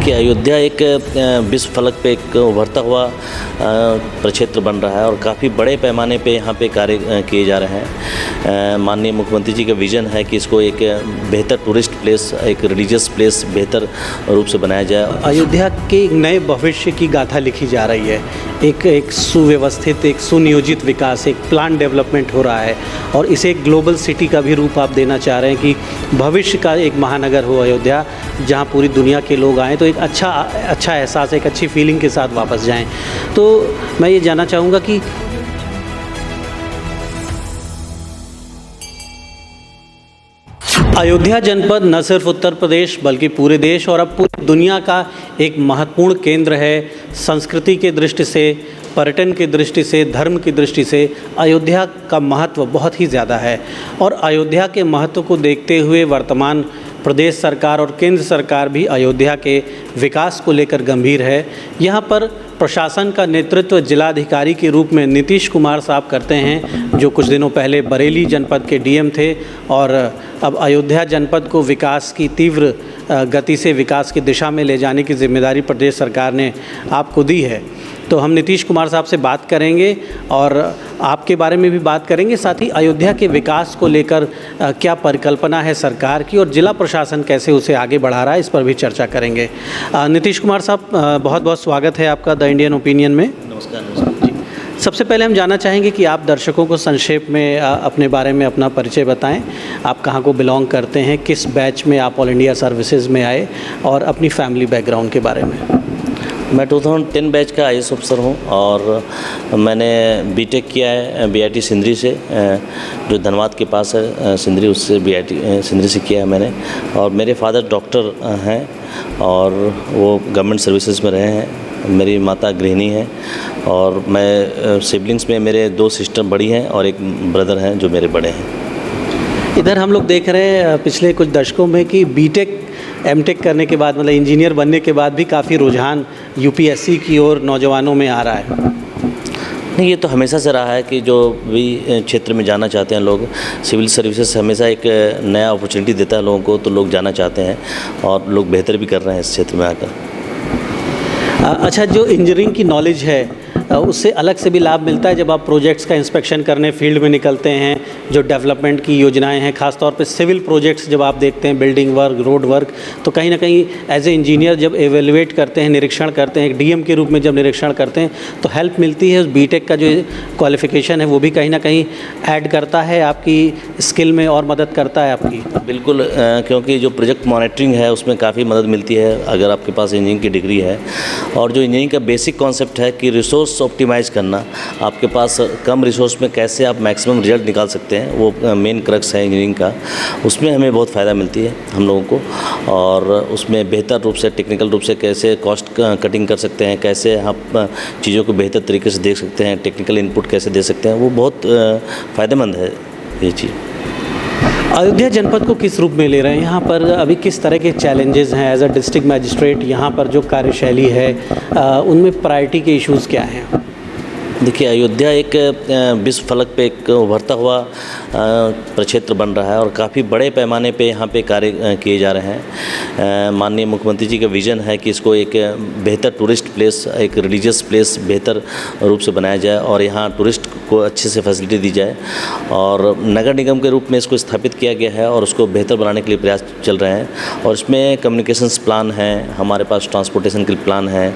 देखिए, अयोध्या एक विश्व फलक पे एक उभरता हुआ प्रक्षेत्र बन रहा है और काफ़ी बड़े पैमाने पे यहाँ पे कार्य किए जा रहे हैं। माननीय मुख्यमंत्री जी का विज़न है कि इसको एक बेहतर टूरिस्ट प्लेस, एक रिलीजियस प्लेस बेहतर रूप से बनाया जाए। अयोध्या के एक नए भविष्य की गाथा लिखी जा रही है। एक सुव्यवस्थित, एक सुनियोजित विकास, एक प्लान डेवलपमेंट हो रहा है और इसे एक ग्लोबल सिटी का भी रूप आप देना चाह रहे हैं कि भविष्य का एक महानगर हो अयोध्या, जहाँ पूरी दुनिया के लोग आएँ तो एक अच्छा एहसास, एक अच्छी फीलिंग के साथ वापस जाएं। तो मैं ये जानना चाहूँगा कि अयोध्या जनपद न सिर्फ उत्तर प्रदेश बल्कि पूरे देश और अब पूरी दुनिया का एक महत्वपूर्ण केंद्र है। संस्कृति के दृष्टि से, पर्यटन की दृष्टि से, धर्म की दृष्टि से अयोध्या का महत्व बहुत ही ज़्यादा है और अयोध्या के महत्व को देखते हुए वर्तमान प्रदेश सरकार और केंद्र सरकार भी अयोध्या के विकास को लेकर गंभीर है। यहाँ पर प्रशासन का नेतृत्व जिलाधिकारी के रूप में नीतीश कुमार साहब करते हैं, जो कुछ दिनों पहले बरेली जनपद के डीएम थे और अब अयोध्या जनपद को विकास की तीव्र गति से विकास की दिशा में ले जाने की जिम्मेदारी प्रदेश सरकार ने आपको दी है। तो हम नीतीश कुमार साहब से बात करेंगे और आपके बारे में भी बात करेंगे, साथ ही अयोध्या के विकास को लेकर क्या परिकल्पना है सरकार की और जिला प्रशासन कैसे उसे आगे बढ़ा रहा है, इस पर भी चर्चा करेंगे। नीतीश कुमार साहब, बहुत बहुत स्वागत है आपका द इंडियन ओपिनियन में। नमस्कार जी, सबसे पहले हम जानना चाहेंगे कि आप दर्शकों को संक्षेप में अपने बारे में अपना परिचय बताएं। आप कहाँ को बिलोंग करते हैं, किस बैच में आप ऑल इंडिया सर्विसेज में आए और अपनी फैमिली बैकग्राउंड के बारे में। मैं 2010 बैच का IAS अफसर हूँ और मैंने बीटेक किया है BIT सिंदरी से, जो धनबाद के पास है सिंदरी, उससे BIT सिंदरी से किया है मैंने। और मेरे फादर डॉक्टर हैं और वो गवर्नमेंट सर्विसेज में रहे हैं। मेरी माता गृहिणी है और मैं सिबलिंग्स में मेरे 2 सिस्टर बड़ी हैं और एक ब्रदर हैं जो मेरे बड़े हैं। इधर हम लोग देख रहे हैं पिछले कुछ दशकों में कि बीटेक एमटेक करने के बाद, मतलब इंजीनियर बनने के बाद भी काफ़ी रुझान UPSC की ओर नौजवानों में आ रहा है। नहीं, ये तो हमेशा से रहा है कि जो भी क्षेत्र में जाना चाहते हैं लोग, सिविल सर्विसेज हमेशा एक नया अपॉर्चुनिटी देता है लोगों को, तो लोग जाना चाहते हैं और लोग बेहतर भी कर रहे हैं इस क्षेत्र में आकर। अच्छा, जो इंजीनियरिंग की नॉलेज है उससे अलग से भी लाभ मिलता है जब आप प्रोजेक्ट्स का इंस्पेक्शन करने फील्ड में निकलते हैं। जो डेवलपमेंट की योजनाएं हैं, खासतौर पे सिविल प्रोजेक्ट्स जब आप देखते हैं, बिल्डिंग वर्क, रोड वर्क, तो कहीं ना कहीं एज ए इंजीनियर जब एवेलुएट करते हैं, निरीक्षण करते हैं, एक DM के रूप में जब निरीक्षण करते हैं तो हेल्प मिलती है। उस बीटेक का जो क्वालिफिकेशन है वो भी कहीं ना कहीं ऐड करता है आपकी स्किल में और मदद करता है आपकी। बिल्कुल, क्योंकि जो प्रोजेक्ट मॉनिटरिंग है उसमें काफ़ी मदद मिलती है अगर आपके पास इंजीनियरिंग की डिग्री है। और जो इंजीनियरिंग का बेसिक कॉन्सेप्ट है कि रिसोर्स ऑप्टिमाइज़ करना, आपके पास कम रिसोर्स में कैसे आप मैक्सिमम रिजल्ट निकाल सकते हैं, वो मेन क्रक्स है इंजीनियरिंग का। उसमें हमें बहुत फ़ायदा मिलती है हम लोगों को और उसमें बेहतर रूप से, टेक्निकल रूप से कैसे कॉस्ट कटिंग कर सकते हैं, कैसे आप चीज़ों को बेहतर तरीके से देख सकते हैं, टेक्निकल इनपुट कैसे दे सकते हैं, वो बहुत फ़ायदेमंद है ये चीज़। अयोध्या जनपद को किस रूप में ले रहे हैं? यहाँ पर अभी किस तरह के चैलेंजेस हैं एज अ डिस्ट्रिक्ट मैजिस्ट्रेट? यहाँ पर जो कार्यशैली है उनमें प्रायोरिटी के इश्यूज़ क्या हैं? देखिए, अयोध्या एक विश्व फलक पे एक उभरता हुआ प्रक्षेत्र बन रहा है और काफ़ी बड़े पैमाने पे यहाँ पे कार्य किए जा रहे हैं। माननीय मुख्यमंत्री जी का विज़न है कि इसको एक बेहतर टूरिस्ट प्लेस, एक रिलीजियस प्लेस बेहतर रूप से बनाया जाए और यहाँ टूरिस्ट को अच्छे से फैसिलिटी दी जाए। और नगर निगम के रूप में इसको स्थापित किया गया है और उसको बेहतर बनाने के लिए प्रयास चल रहे हैं। और इसमें कम्युनिकेशंस प्लान है, हमारे पास ट्रांसपोर्टेशन के प्लान है,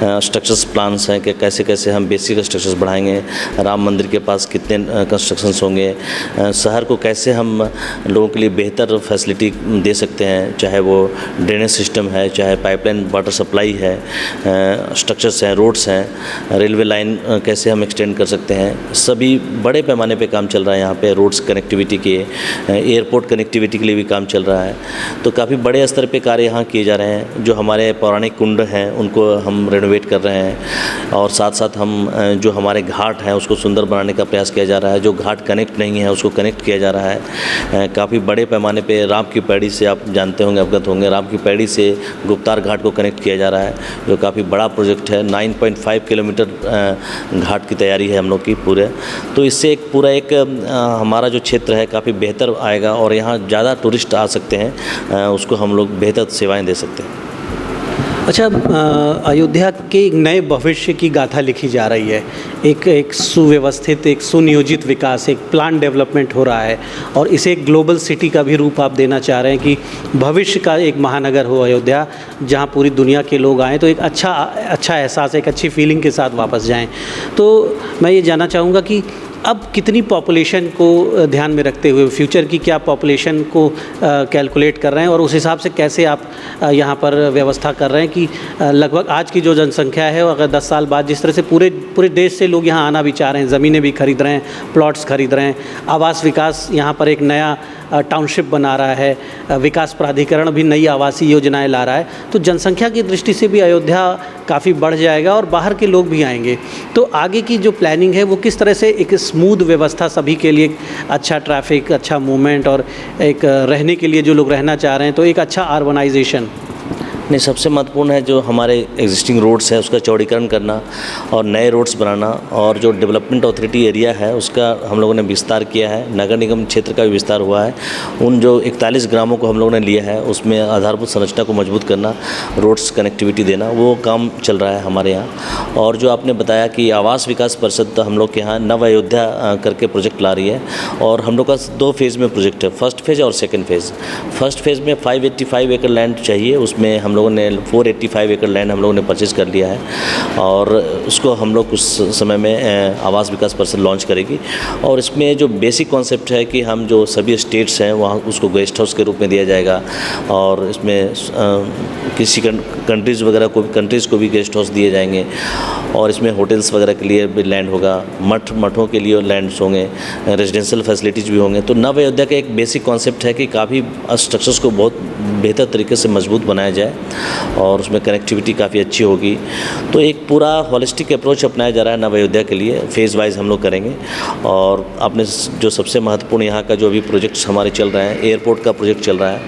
स्ट्रक्चर्स प्लान्स हैं कि कैसे कैसे हम बेसिक स्ट्रक्चर्स बढ़ाएंगे, राम मंदिर के पास कितने कंस्ट्रक्शंस होंगे, शहर को कैसे हम लोगों के लिए बेहतर फैसिलिटी दे सकते हैं, चाहे वो ड्रेनेज सिस्टम है, चाहे पाइपलाइन वाटर सप्लाई है, स्ट्रक्चर्स हैं, रोड्स हैं, रेलवे लाइन कैसे हम एक्सटेंड कर सकते हैं। सभी बड़े पैमाने पे काम चल रहा है यहाँ पे। रोड्स कनेक्टिविटी के, एयरपोर्ट कनेक्टिविटी के लिए भी काम चल रहा है। तो काफ़ी बड़े स्तर पे कार्य यहाँ किए जा रहे हैं। जो हमारे पौराणिक कुंड हैं उनको हम रेनोवेट कर रहे हैं और साथ साथ हम जो हमारे घाट हैं उसको सुंदर बनाने का प्रयास किया जा रहा है। जो घाट कनेक्ट नहीं है उसको कनेक्ट किया जा रहा है। काफ़ी बड़े पैमाने पे राम की पैड़ी से, आप जानते होंगे, अवगत होंगे, राम की पैड़ी से गुप्तार घाट को कनेक्ट किया जा रहा है, जो काफ़ी बड़ा प्रोजेक्ट है। 9.5 किलोमीटर घाट की तैयारी है हम लोग की पूरे। तो इससे एक पूरा एक हमारा जो क्षेत्र है काफ़ी बेहतर आएगा और यहाँ ज़्यादा टूरिस्ट आ सकते हैं, उसको हम लोग बेहतर सेवाएँ दे सकते हैं। अच्छा, अयोध्या के एक नए भविष्य की गाथा लिखी जा रही है। एक सुव्यवस्थित, एक सुनियोजित विकास, एक प्लान डेवलपमेंट हो रहा है और इसे एक ग्लोबल सिटी का भी रूप आप देना चाह रहे हैं कि भविष्य का एक महानगर हो अयोध्या, जहां पूरी दुनिया के लोग आएँ तो एक अच्छा एहसास, एक अच्छी फीलिंग के साथ वापस जाएं। तो मैं ये जानना चाहूँगा कि अब कितनी पॉपुलेशन को ध्यान में रखते हुए फ्यूचर की क्या पॉपुलेशन को कैलकुलेट कर रहे हैं और उस हिसाब से कैसे आप यहाँ पर व्यवस्था कर रहे हैं कि लगभग आज की जो जनसंख्या है, अगर 10 साल बाद जिस तरह से पूरे देश से लोग यहाँ आना भी चाह रहे हैं, ज़मीनें भी खरीद रहे हैं, प्लॉट्स खरीद रहे हैं, आवास विकास यहाँ पर एक नया टाउनशिप बना रहा है, विकास प्राधिकरण भी नई आवासीय योजनाएं ला रहा है, तो जनसंख्या की दृष्टि से भी अयोध्या काफ़ी बढ़ जाएगा और बाहर के लोग भी आएंगे। तो आगे की जो प्लानिंग है वो किस तरह से एक स्मूथ व्यवस्था, सभी के लिए अच्छा ट्रैफिक, अच्छा मूवमेंट और एक रहने के लिए जो लोग रहना चाह रहे हैं तो एक अच्छा अर्बनाइजेशन। नहीं, सबसे महत्वपूर्ण है जो हमारे एग्जिस्टिंग रोड्स है उसका चौड़ीकरण करना और नए रोड्स बनाना, और जो डेवलपमेंट अथॉरिटी एरिया है उसका हम लोगों ने विस्तार किया है, नगर निगम क्षेत्र का भी विस्तार हुआ है। उन जो 41 ग्रामों को हम लोगों ने लिया है उसमें आधारभूत संरचना को मजबूत करना, रोड्स कनेक्टिविटी देना, वो काम चल रहा है हमारे यहाँ। और जो आपने बताया कि आवास विकास परिषद हम लोग के यहाँ नव अयोध्या करके प्रोजेक्ट ला रही है और हम लोग का 2 फेज़ में प्रोजेक्ट है, फर्स्ट फेज़ और सेकेंड फेज़। फर्स्ट फेज़ में 585 एकड़ लैंड चाहिए, उसमें हम लोगों ने 485 एकड़ लैंड हम लोगों ने परचेज़ कर लिया है और उसको हम लोग कुछ समय में आवास विकास परिषद लॉन्च करेगी। और इसमें जो बेसिक कॉन्सेप्ट है कि हम जो सभी स्टेट्स हैं वहाँ उसको गेस्ट हाउस के रूप में दिया जाएगा और इसमें किसी कंट्रीज़ वगैरह को कंट्रीज़ को भी गेस्ट हाउस दिए जाएंगे और इसमें होटल्स वगैरह के लिए भी लैंड होगा, मठों के लिए लैंड्स होंगे, रेजिडेंशियल फैसिलिटीज़ भी होंगे। तो नव अयोध्या का एक बेसिक कॉन्सेप्ट है कि काफ़ी स्ट्रक्चर्स को बहुत बेहतर तरीके से मजबूत बनाया जाए और उसमें कनेक्टिविटी काफ़ी अच्छी होगी। तो एक पूरा हॉलिस्टिक अप्रोच अपनाया जा रहा है नव अयोध्या के लिए, फेज़ वाइज हम लोग करेंगे। और आपने जो सबसे महत्वपूर्ण यहाँ का जो अभी प्रोजेक्ट्स हमारे चल रहे हैं, एयरपोर्ट का प्रोजेक्ट चल रहा है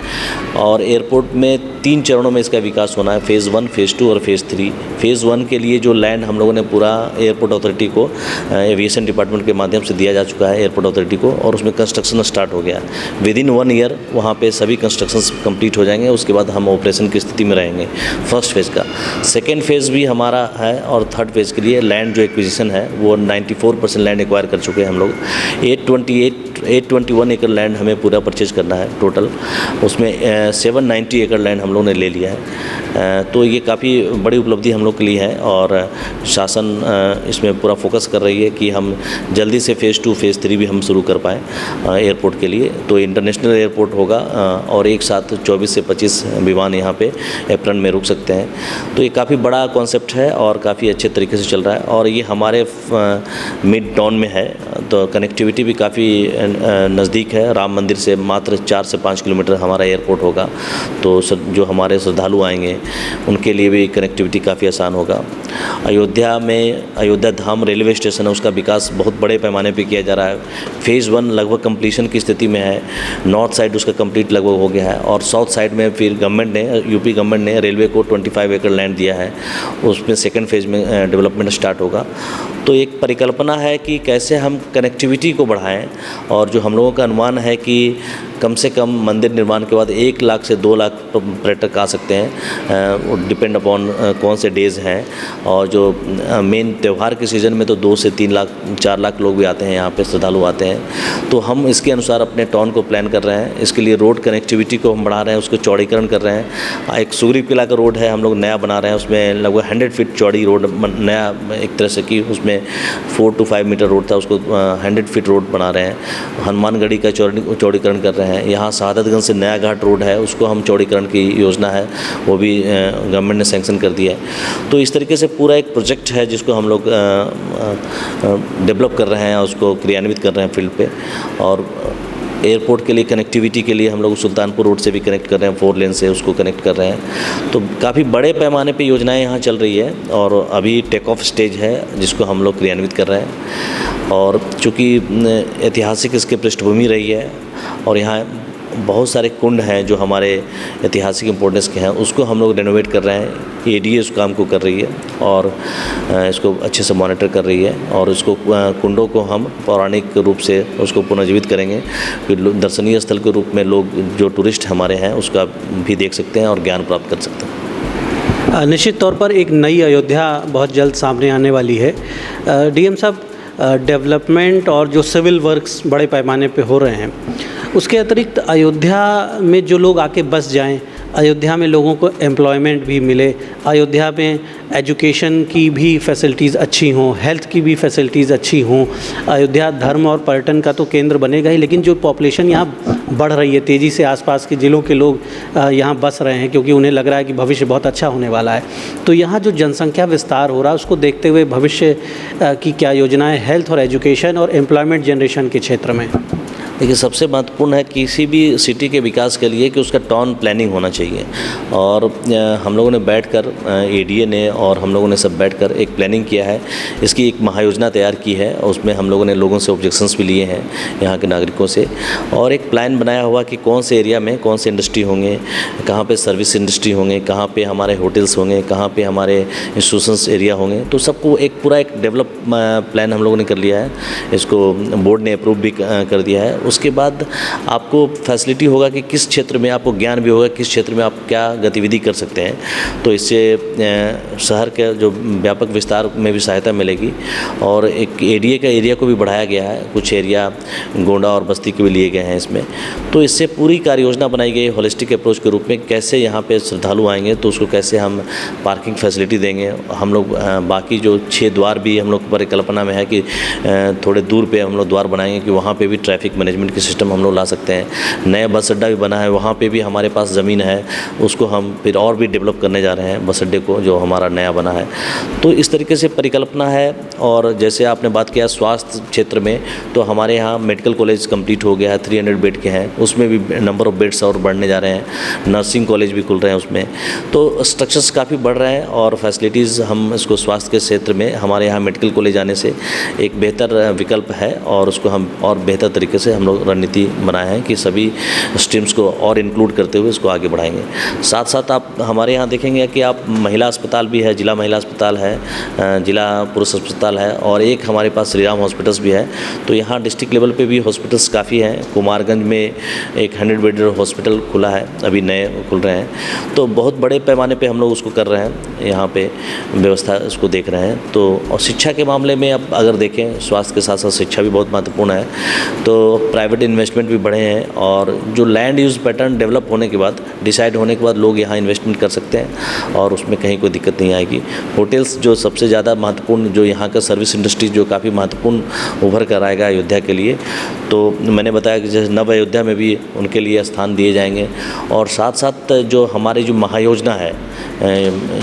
और एयरपोर्ट में 3 चरणों में इसका विकास होना है, फेज़ 1, फेज़ 2 और फेज़ 3। फेज़ 1 के लिए जो लैंड हम लोगों ने पूरा एयरपोर्ट अथॉरिटी को, एविएशन डिपार्टमेंट के माध्यम से दिया जा चुका है एयरपोर्ट अथॉरिटी को और उसमें कंस्ट्रक्शन स्टार्ट हो गया है। विदिन 1 ईयर वहाँ पे सभी कंस्ट्रक्शंस कंप्लीट हो जाएंगे, उसके बाद हम ऑपरेशन की स्थिति में रहेंगे फर्स्ट फेज़ का। सेकेंड फेज़ भी हमारा है और थर्ड फेज़ के लिए लैंड जो एक्विजिशन है वो 94% लैंड एक्वायर कर चुके हैं हम लोग। 821 एकड़ लैंड हमें पूरा परचेज करना है टोटल, उसमें 790 एकड़ लैंड हम लोग ने ले लिया है। तो ये काफ़ी बड़ी उपलब्धि हम लोग के लिए है और शासन इसमें पूरा फोकस कर रही है कि हम जल्दी से फेज़ 2, फेज़ 3 भी हम शुरू कर पाएँ एयरपोर्ट के लिए। तो इंटरनेशनल एयरपोर्ट होगा और एक साथ 24 से 25 विमान यहाँ पे एप्रन में रुक सकते हैं। तो ये काफ़ी बड़ा कॉन्सेप्ट है और काफ़ी अच्छे तरीके से चल रहा है और ये हमारे मिड टाउन में है, तो कनेक्टिविटी भी काफ़ी नज़दीक है। राम मंदिर से मात्र 4 से 5 किलोमीटर हमारा एयरपोर्ट होगा, तो जो हमारे श्रद्धालु आएंगे उनके लिए भी कनेक्टिविटी काफ़ी आसान होगा। अयोध्या में अयोध्या धाम रेलवे स्टेशन है, उसका विकास बहुत बड़े पैमाने पे किया जा रहा है। फेज़ 1 लगभग कंप्लीशन की स्थिति में है, नॉर्थ साइड उसका कंप्लीट लगभग हो गया है और साउथ साइड में फिर गवर्नमेंट ने, यूपी गवर्नमेंट ने रेलवे को 25 एकड़ लैंड दिया है, उसमें सेकेंड फेज़ में डेवलपमेंट स्टार्ट होगा। तो एक परिकल्पना है कि कैसे हम कनेक्टिविटी को बढ़ाएं और जो हम लोगों का अनुमान है कि कम से कम मंदिर निर्माण के बाद 1 लाख से 2 लाख पर्यटक आ सकते हैं, वो डिपेंड अपॉन कौन से डेज़ हैं और जो मेन त्यौहार के सीज़न में तो 2 से 3 लाख 4 लाख लोग भी आते हैं, यहाँ पे श्रद्धालु आते हैं। तो हम इसके अनुसार अपने टाउन को प्लान कर रहे हैं। इसके लिए रोड कनेक्टिविटी को हम बढ़ा रहे हैं, उसको चौड़ीकरण कर रहे हैं। एक सुग्रीव किला का रोड है हम लोग नया बना रहे हैं, उसमें लगभग 100 फीट चौड़ी रोड नया एक तरह से की, उसमें 4 to 5 मीटर रोड था, उसको 100 फीट रोड बना रहे हैं। हनुमानगढ़ी का चौड़ीकरण कर रहे हैं। यहाँ शहादतगंज से नया घाट रोड है, उसको हम चौड़ीकरण की योजना है, वो भी गवर्नमेंट ने सैंक्शन कर दिया है। तो इस तरीके से पूरा एक प्रोजेक्ट है जिसको हम लोग डेवलप कर रहे हैं, उसको क्रियान्वित कर रहे हैं फील्ड पे। और एयरपोर्ट के लिए कनेक्टिविटी के लिए हम लोग सुल्तानपुर रोड से भी कनेक्ट कर रहे हैं, 4 लेन से उसको कनेक्ट कर रहे हैं। तो काफ़ी बड़े पैमाने पे योजनाएं यहाँ चल रही है और अभी टेक ऑफ स्टेज है जिसको हम लोग क्रियान्वित कर रहे हैं। और चूँकि ऐतिहासिक इसकी पृष्ठभूमि रही है और यहाँ बहुत सारे कुंड हैं जो हमारे ऐतिहासिक इम्पोर्टेंस के हैं, उसको हम लोग रेनोवेट कर रहे हैं। एडीए उस काम को कर रही है और इसको अच्छे से मॉनिटर कर रही है और उसको कुंडों को हम पौराणिक रूप से उसको पुनर्जीवित करेंगे कि दर्शनीय स्थल के रूप में लोग जो टूरिस्ट हमारे हैं उसका भी देख सकते हैं और ज्ञान प्राप्त कर सकते हैं। निश्चित तौर पर एक नई अयोध्या बहुत जल्द सामने आने वाली है। डीएम साहब, डेवलपमेंट और जो सिविल वर्क्स बड़े पैमाने पे हो रहे हैं, उसके अतिरिक्त अयोध्या में जो लोग आके बस जाएं, अयोध्या में लोगों को एम्प्लॉयमेंट भी मिले, अयोध्या में एजुकेशन की भी फैसिलिटीज़ अच्छी हों, हेल्थ की भी फैसिलिटीज़ अच्छी हों, अयोध्या धर्म और पर्यटन का तो केंद्र बनेगा ही, लेकिन जो पॉपुलेशन यहाँ बढ़ रही है तेज़ी से, आसपास के ज़िलों के लोग यहाँ बस रहे हैं क्योंकि उन्हें लग रहा है कि भविष्य बहुत अच्छा होने वाला है, तो यहाँ जो जनसंख्या विस्तार हो रहा है उसको देखते हुए भविष्य की क्या योजनाएं हेल्थ और एजुकेशन और एम्प्लॉयमेंट जनरेशन के क्षेत्र में? देखिए, सबसे महत्वपूर्ण है किसी भी सिटी के विकास के लिए कि उसका टाउन प्लानिंग होना चाहिए। और हम लोगों ने बैठकर एडीए ने और हम लोगों ने सब बैठकर एक प्लानिंग किया है, इसकी एक महायोजना तैयार की है। उसमें हम लोगों ने लोगों से ऑब्जेक्शंस भी लिए हैं, यहाँ के नागरिकों से, और एक प्लान बनाया हुआ कि कौन से एरिया में कौन से इंडस्ट्री होंगे, कहाँ पे सर्विस इंडस्ट्री होंगे, कहाँ पे हमारे होटल्स होंगे, कहाँ पे हमारे इंस्टीट्यूशंस एरिया होंगे। तो सबको एक पूरा एक डेवलप प्लान हम लोगों ने कर लिया है, इसको बोर्ड ने अप्रूव भी कर दिया है। उसके बाद आपको फैसिलिटी होगा कि किस क्षेत्र में आपको ज्ञान भी होगा, किस क्षेत्र में आप क्या गतिविधि कर सकते हैं। तो इससे शहर के जो व्यापक विस्तार में भी सहायता मिलेगी। और एक एडीए का एरिया को भी बढ़ाया गया है, कुछ एरिया गोंडा और बस्ती के भी लिए गए हैं इसमें। तो इससे पूरी कार्य योजना बनाई गई होलिस्टिक अप्रोच के रूप में, कैसे यहाँ पे श्रद्धालु आएंगे तो उसको कैसे हम पार्किंग फैसिलिटी देंगे। हम लोग बाकी जो 6 द्वार भी हम लोग परिकल्पना में है कि थोड़े दूर पे हम लोग द्वार बनाएंगे कि वहाँ पे भी ट्रैफिक मैनेजमेंट के सिस्टम हम लोग ला सकते हैं। नया बस अड्डा भी बना है, वहाँ पे भी हमारे पास ज़मीन है, उसको हम फिर और भी डेवलप करने जा रहे हैं बस अड्डे को, जो हमारा नया बना है। तो इस तरीके से परिकल्पना है। और जैसे आपने बात किया स्वास्थ्य क्षेत्र में, तो हमारे यहाँ मेडिकल कॉलेज कंप्लीट हो गया है, 300 बेड के हैं, उसमें भी नंबर ऑफ़ बेड्स और बढ़ने जा रहे हैं। नर्सिंग कॉलेज भी खुल रहे हैं उसमें। तो स्ट्रक्चर्स काफ़ी बढ़ रहे हैं और फैसिलिटीज़ हम इसको स्वास्थ्य के क्षेत्र में हमारे यहाँ मेडिकल कॉलेज आने से एक बेहतर विकल्प है, और उसको हम और बेहतर तरीके से हम लोग रणनीति बनाए हैं कि सभी स्ट्रीम्स को और इंक्लूड करते हुए इसको आगे बढ़ाएंगे। साथ साथ आप हमारे यहाँ देखेंगे कि आप महिला अस्पताल भी है, जिला महिला अस्पताल है, जिला पुरुष अस्पताल है, और एक हमारे पास श्री राम हॉस्पिटल्स भी है। तो यहाँ डिस्ट्रिक्ट लेवल पे भी हॉस्पिटल्स काफ़ी हैं। कुमारगंज में एक 100 बेड हॉस्पिटल खुला है, अभी नए खुल रहे हैं। तो बहुत बड़े पैमाने पे हम लोग उसको कर रहे हैं, यहाँ पे व्यवस्था उसको देख रहे हैं। तो और शिक्षा के मामले में अब अगर देखें, स्वास्थ्य के साथ साथ शिक्षा भी बहुत महत्वपूर्ण है। तो प्राइवेट इन्वेस्टमेंट भी बढ़े हैं, और जो लैंड यूज़ पैटर्न डेवलप होने के बाद, डिसाइड होने के बाद लोग यहाँ इन्वेस्टमेंट कर सकते हैं और उसमें कहीं कोई दिक्कत नहीं आएगी। होटल्स जो सबसे ज़्यादा महत्वपूर्ण, जो यहाँ का सर्विस इंडस्ट्री जो काफ़ी महत्वपूर्ण उभर कर आएगा अयोध्या के लिए, तो मैंने बताया कि जैसे नव अयोध्या में भी उनके लिए स्थान दिए जाएंगे। और साथ साथ जो हमारी जो महायोजना है,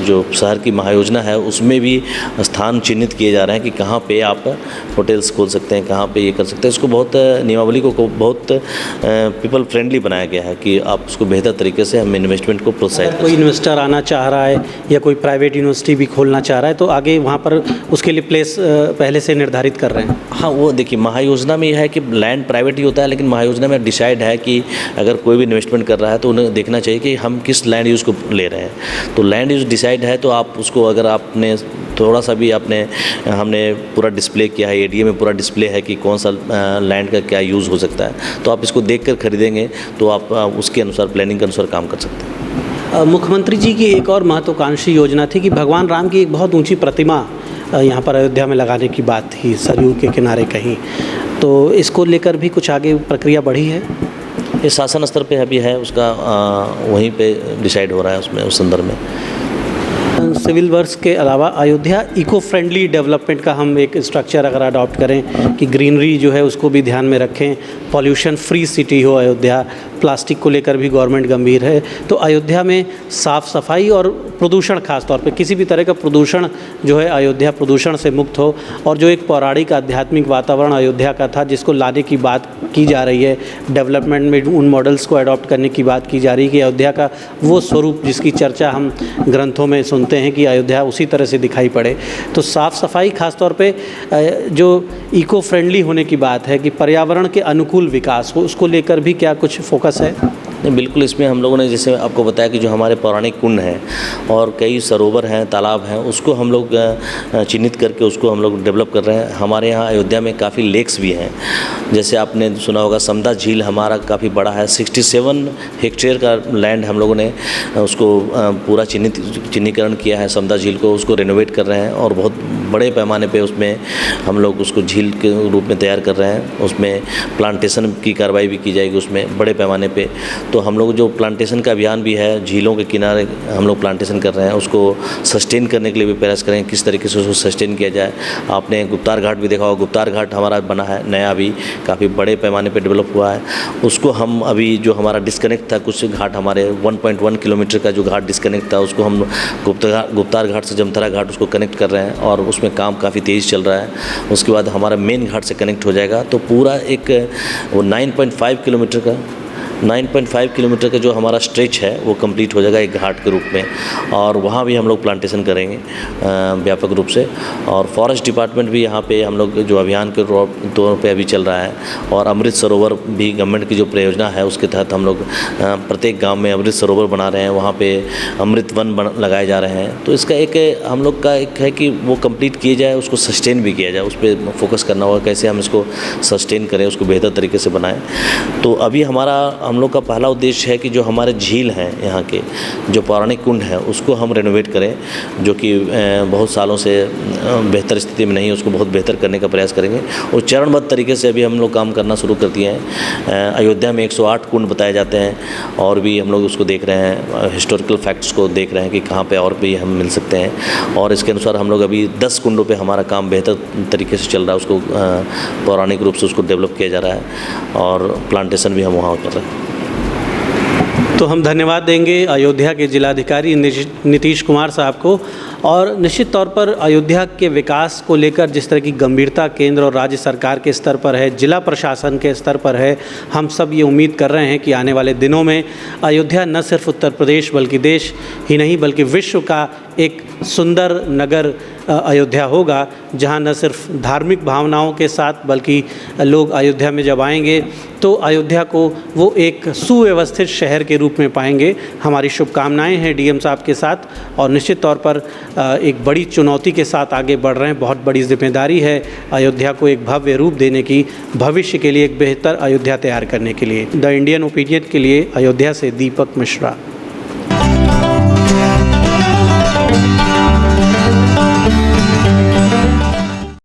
जो शहर की महायोजना है, उसमें भी स्थान चिन्हित किए जा रहे हैं कि कहाँ पे आप होटल्स खोल सकते हैं, कहाँ पे ये कर सकते हैं। इसको बहुत नियमावली को बहुत पीपल फ्रेंडली बनाया गया है कि आप उसको बेहतर तरीके से हम इन्वेस्टमेंट को प्रोत्साहित करें। कोई इन्वेस्टर आना चाह रहा है या कोई प्राइवेट यूनिवर्सिटी भी खोलना चाह रहा है, तो आगे वहाँ पर उसके लिए प्लेस पहले से निर्धारित कर रहे हैं? हाँ, वो देखिए, महायोजना में यह है कि लैंड प्राइवेट ही होता है, लेकिन महायोजना में डिसाइड है कि अगर कोई भी इन्वेस्टमेंट कर रहा है तो उन्हें देखना चाहिए कि हम किस लैंड यूज़ को ले रहे हैं। तो लैंड यूज़ डिसाइड है, तो आप उसको अगर आपने थोड़ा सा भी हमने पूरा डिस्प्ले किया है, एडीए में पूरा डिस्प्ले है कि कौन सा लैंड का क्या यूज़ हो सकता है, तो आप इसको देखकर खरीदेंगे तो आप उसके अनुसार, प्लानिंग के अनुसार काम कर सकते हैं। मुख्यमंत्री जी की एक और महत्वाकांक्षी योजना थी कि भगवान राम की एक बहुत ऊंची प्रतिमा यहाँ पर अयोध्या में लगाने की बात थी, सरयू के किनारे कहीं। तो इसको लेकर भी कुछ आगे प्रक्रिया बढ़ी है? ये शासन स्तर पे अभी है, उसका वहीं पे डिसाइड हो रहा है उसमें, उस संदर्भ में। सिविल वर्क्स के अलावा अयोध्या इको फ्रेंडली डेवलपमेंट का हम एक स्ट्रक्चर अगर अडॉप्ट करें कि ग्रीनरी जो है उसको भी ध्यान में रखें, पॉल्यूशन फ्री सिटी हो अयोध्या, प्लास्टिक को लेकर भी गवर्नमेंट गंभीर है, तो अयोध्या में साफ़ सफाई और प्रदूषण, खास तौर पे किसी भी तरह का प्रदूषण जो है अयोध्या प्रदूषण से मुक्त हो। और जो एक पौराणिक आध्यात्मिक वातावरण अयोध्या का था जिसको लाने की बात की जा रही है, डेवलपमेंट में उन मॉडल्स को अडॉप्ट करने की बात की जा रही है कि अयोध्या का वो स्वरूप जिसकी चर्चा हम ग्रंथों में सुनते हैं कि अयोध्या उसी तरह से दिखाई पड़े। तो साफ़ सफाई, खास तौर पे जो इको फ्रेंडली होने की बात है कि पर्यावरण के अनुकूल विकास हो, उसको लेकर भी क्या कुछ फोकस है? नहीं, बिल्कुल। इसमें हम लोगों ने, जैसे आपको बताया कि जो हमारे पौराणिक कुंड हैं और कई सरोवर हैं, तालाब हैं, उसको हम लोग चिन्हित करके उसको हम लोग डेवलप कर रहे हैं। हमारे यहाँ अयोध्या में काफ़ी लेक्स भी हैं, जैसे आपने सुना होगा समदा झील हमारा काफ़ी बड़ा है, 67 हेक्टेयर का लैंड हम लोगों ने उसको पूरा चिन्हीकरण किया है समदा झील को, उसको रेनोवेट कर रहे हैं और बहुत बड़े पैमाने पे उसमें हम लोग उसको झील के रूप में तैयार कर रहे हैं। उसमें प्लांटेशन की कार्रवाई भी की जाएगी उसमें बड़े पैमाने पे। तो हम लोग जो प्लांटेशन का अभियान भी है, झीलों के किनारे हम लोग प्लांटेशन कर रहे हैं, उसको सस्टेन करने के लिए भी प्रयास करें किस तरीके से उसको सस्टेन किया जाए। आपने गुप्तार घाट भी देखा होगा, गुप्तार घाट हमारा बना है नया, अभी काफ़ी बड़े पैमाने पे डेवलप हुआ है। उसको हम अभी जो हमारा डिस्कनेक्ट था, कुछ घाट हमारे 1.1 किलोमीटर का जो घाट डिस्कनेक्ट था, उसको हम गुप्तार घाट से जमथरा घाट उसको कनेक्ट कर रहे हैं और उसमें काम काफ़ी तेज़ चल रहा है। उसके बाद हमारा मेन घाट से कनेक्ट हो जाएगा, तो पूरा एक वो 9.5 किलोमीटर का जो हमारा स्ट्रेच है वो कंप्लीट हो जाएगा एक घाट के रूप में। और वहाँ भी हम लोग प्लांटेशन करेंगे व्यापक रूप से। और फॉरेस्ट डिपार्टमेंट भी यहाँ पे हम लोग जो अभियान के तौर पे अभी चल रहा है, और अमृत सरोवर भी गवर्नमेंट की जो परियोजना है उसके तहत हम लोग प्रत्येक गांव में अमृत सरोवर बना रहे हैं, वहाँ पे अमृत वन लगाए जा रहे हैं। तो इसका एक हम लोग का एक है कि वो कंप्लीट किए जाए, उसको सस्टेन भी किया जाए, उस पर फोकस करना होगा कैसे हम इसको सस्टेन करें, उसको बेहतर तरीके से बनाएं। तो अभी हमारा हम लोग का पहला उद्देश्य है कि जो हमारे झील हैं यहाँ के, जो पौराणिक कुंड हैं, उसको हम रेनोवेट करें, जो कि बहुत सालों से बेहतर स्थिति में नहीं है, उसको बहुत बेहतर करने का प्रयास करेंगे। और चरणबद्ध तरीके से अभी हम लोग काम करना शुरू कर दिए हैं। अयोध्या में 108 कुंड बताए जाते हैं, और भी हम लोग उसको देख रहे हैं, हिस्टोरिकल फैक्ट्स को देख रहे हैं कि कहाँ पे और भी हम मिल सकते हैं। और इसके अनुसार हम लोग अभी 10 कुंडों पे हमारा काम बेहतर तरीके से चल रहा है, उसको पौराणिक रूप से उसको डेवलप किया जा रहा है, और प्लांटेशन भी हम वहाँ कर रहे हैं। तो हम धन्यवाद देंगे अयोध्या के जिलाधिकारी नीतीश कुमार साहब को। और निश्चित तौर पर अयोध्या के विकास को लेकर जिस तरह की गंभीरता केंद्र और राज्य सरकार के स्तर पर है, जिला प्रशासन के स्तर पर है, हम सब ये उम्मीद कर रहे हैं कि आने वाले दिनों में अयोध्या न सिर्फ उत्तर प्रदेश बल्कि देश ही नहीं बल्कि विश्व का एक सुंदर नगर अयोध्या होगा, जहां न सिर्फ धार्मिक भावनाओं के साथ बल्कि लोग अयोध्या में जब आएंगे तो अयोध्या को वो एक सुव्यवस्थित शहर के रूप में पाएंगे। हमारी शुभकामनाएं हैं डीएम साहब के साथ, और निश्चित तौर पर एक बड़ी चुनौती के साथ आगे बढ़ रहे हैं। बहुत बड़ी जिम्मेदारी है अयोध्या को एक भव्य रूप देने की, भविष्य के लिए एक बेहतर अयोध्या तैयार करने के लिए। द इंडियन ओपिनियन के लिए अयोध्या से दीपक मिश्रा।